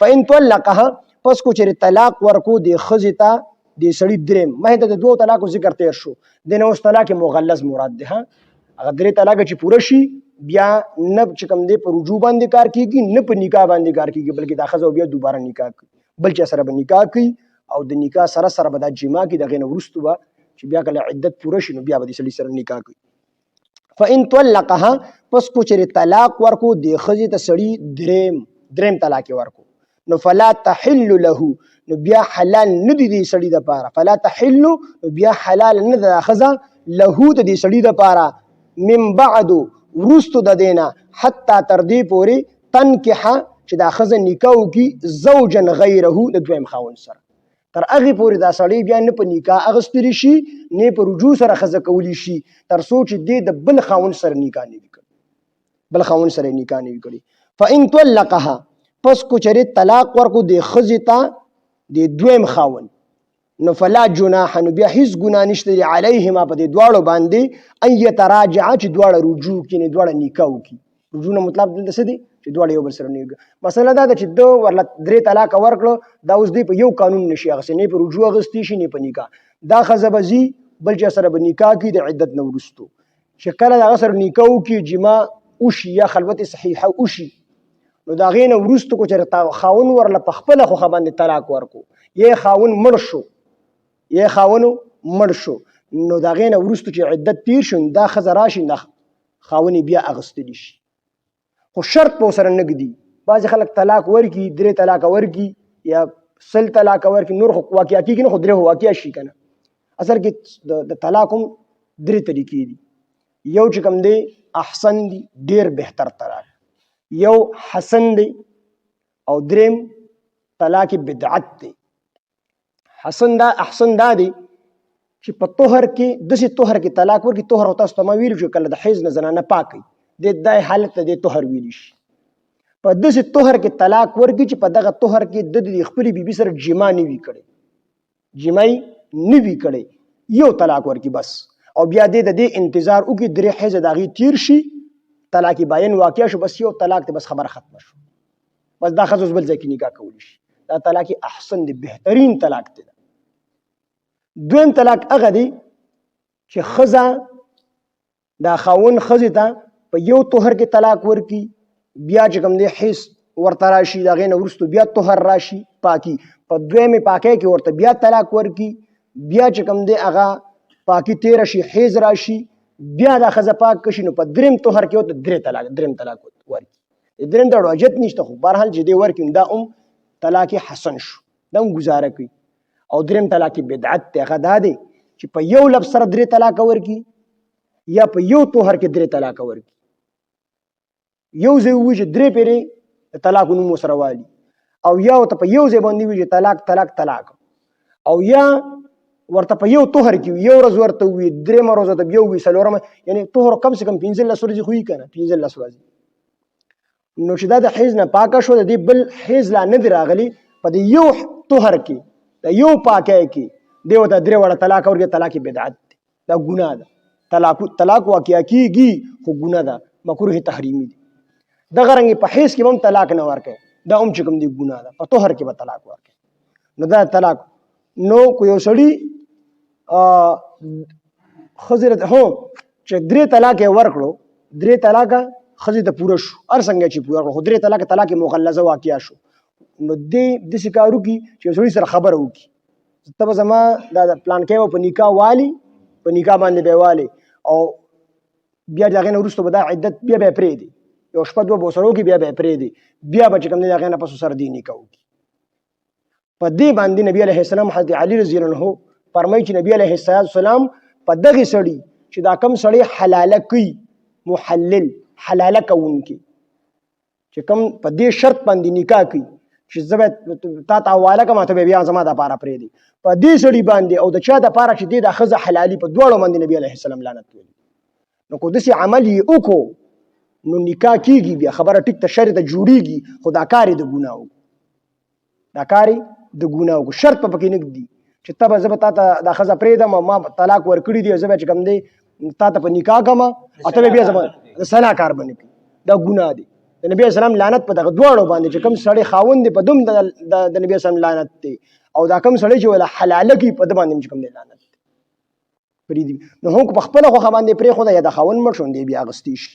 فإن طلقها پس کو چیرې طلاق ورکو د ښځې ته د سړي دریم مخکې ته د دوو طلاقو ذکر تیر شو د نه اوس طلاق مغلظ مراد دی. هغه درې طلاق چې پوره شي بیا نه چې کوم دی په رجوع باندې کار کیږي نه په نکاح باندې کار کیږي بلکې دا ښځه بیا دوباره نکاح کوي بل چا سره به نکاح کوي او د نکاح سره سره به دا جما کوي دغې نه وروسته به چې بیا کله عدت پوره شي نو بیا به د سړي سره نکاح کوي. فإن طلقها پس کو چیرې طلاق ورکو د ښځې ته سړي دریم طلاق ورکو نو فلا تحل له نو بیا حلال نه دي د سړي دپاره فلا تحل نو بیا حلال نه ده ښځه له د دې سړي دپاره من بعد وروستو د دینه حتی تر دې پورې تنکحه چې دا ښځه نکاح وکړي زوجا غیره د دویم خاوند سره تر هغې پورې دا سړی بیا نه په نکاح اخیستلی شي نه په رجوع سره ښځه کولی شي تر څو چې دې د بل خاوند سره نکاح نه وي کړی بل خاوند سره نکاح نه وي کړی. فإن طلقها پس کو چرې طلاق ورکو د ښځې ته د دویم خاوند نو فلا جناح نو بیا هیڅ ګناه نشته دی علیهما په دې دواړو باندې ان یتراجعا چې دواړه رجوع کړي نه دواړه نکاح وکړي. رجوع نه مطلب دلته څه دی چې دواړه یو بل سره نه مسله دا ده چې ده ورله درې طلاق ورکړه دا اوس دی په یو قانون نشي اخیستی نه په رجوع اخیستی شي نه په نکاح دا ښځه به ځي بل چا سره به نکاح کړي د عدت نه وروستو چې کله د هغه سره نکاح وکړي جما وشي یا خلوت صحیحه وشي نو د هغې نه وروستو کو چېرې خاوند ورله په خپله خوښه باندې طلاق ورکو یا خاوند مړ شو نو د هغې نه وروستو چې عدت تیر شو دا ښځه راشي دا خاوند بیا اخیستلی شي خو شرط په ورسره نه ږدي. بعضې خلک طلاق ورکړي درې طلاقه ورکړي یا سل طلاقه ورکړي نور خو واقع کېږي نه خو درې خو واقع شي که نه اصل کې د طلاق هم درې طریقې دي یو چې کوم دی احسن دی ډېر بهتر طلاق یو حسن دی او دریم طلاق بدعت دی. احسن دا دی چې په طهر کې داسې طهر کې طلاق ورکړي طهر او تاسو ته ما ویلو چې کله د حیض نه زنانه پاکوي د حالت ته د طهر ویلی شي په داسې طهر کې طلاق ورکړي چې په دغه طهر کې د خپلې بیبي سره جما نه وي کړی یو طلاق ورکړي بس او بیا د دې انتظار وکړي درې حیضه د هغې تیر شي طلاق باین واقع شو بس یو طلاق ته بس خبره ختمه شو بس دا ښځه اوس بل ځای کې نکاح کولی شي دا طلاق احسن دی بهترین طلاق دی. دویم طلاق هغه دی چې ښځه دا خاوند ښځې ته په یو طهر کې طلاق ورکړي بیا چې کوم دی حیض ورته راشي د هغې نه وروستو بیا طهر راشي پاکي په دویمې پاکۍ کې ورته بیا طلاق ورکړي بیا چې کوم دی هغه پاکي تېره شي حیض راشي بیا دا ښځه پاک کشي نو په دریم طهر کې ورته دریم طلاق ورکړي دریم ته حاجت نشته خو بهرحال چې دی ورکړي دا هم طلاق حسن شو دا هم گزاره کوي. او دریم طلاق بدعت دی هغه دا دی چې په یو لفظ سره درې طلاق ورکړي یا په یو طهر کې درې طلاق ورکړي یو ځای ووایي چې درې پیرې د طلاق نوم ورسره والي او یا ورته په یو ځای باندې ووایي چې طلاق او یا ورته په یو طهر کې یو ورځ ورته ووایي درېیمه ورځ ورته بیا ووایي څلورمه یعنې طهر کم سے کم 15 ورځې خو وي که نه 15 ورځې نو چې دا د حیض نه پاکه شو د دې بل حیض لا نه دی راغلی په د یو طهر کې د یو پاکی کې دی ورته درې وړه طلاق ورکړي طلاق بدعت دی دا ګناه ده طلاق واقع کېږي خو ګناه ده مکروه تحریمي دی. دغه رنګې په حیض کې به هم طلاق نه ورکوي دا هم چې کوم دی ګناه ده په طهر کې به طلاق ورکوي نو دا طلاق نو کو یو سړي ښځې هو چې درې طلاق یې ورکړو درې طلاقه ښځې ته پوره شو هر څنګه چې پوره کړو خو درې طلاق طلاق مغلظه واقع شو نو دې داسې کار وکړي چې یو سړي سره خبره وکړي ته به زما دا پلانکی به په نکاح والي په نکاح باندې به یې والي او بیا د هغې نه وروسته به دا عدت بیا به یې پرېږدي یو شپه دوه به ورسره وکړي بیا به یې پرېږدي بیا به چې کوم دی د هغې نه پس ورسره دې نکاح وکړي په دې باندې نبي علیه السلام حضرت علي رضی الله عنه فرمایي چې نبي علیه السلام په دغې سړي چې دا کم سړی حلاله کوي محلل حلاله کوونکي چې کوم په دې شرط باندې نکاح کوي چې زه به تا ته حواله کړم ته به بیا زما دپاره پرېږدي په دې سړي باندې او د چا دپاره چې دې دا ښځه حلالي په دواړو باندې نبي علیه السلام لعنت ویلي نو که داسې عمل یې وکړو نو نکاح کېږي بیا خبره ټیک ته شرع ته جوړېږي خو دا کار یې د ګناه وکړو شرط په پکې نه ږدي چې ته به زه به تا ته دا ښځه پرېږدم ما طلاق ورکړي دي زه به چې کوم دی تا ته په نکاح کړم او ته به بیا زما د سنا کار به نه کوي دا ګناه دی د نبی اسلام لعنت په دغه دواړو باندې چې کوم سړی خاوند دی په دوم د نبی اسلام لعنت دی او دا کوم سړی چې ولا حلاله کی په د باندې چې کوم دی لعنت دی پریدي نو هم په خپل خو باندې پرې خو دا یا د خاوند مړ شوندې بیا غستی شي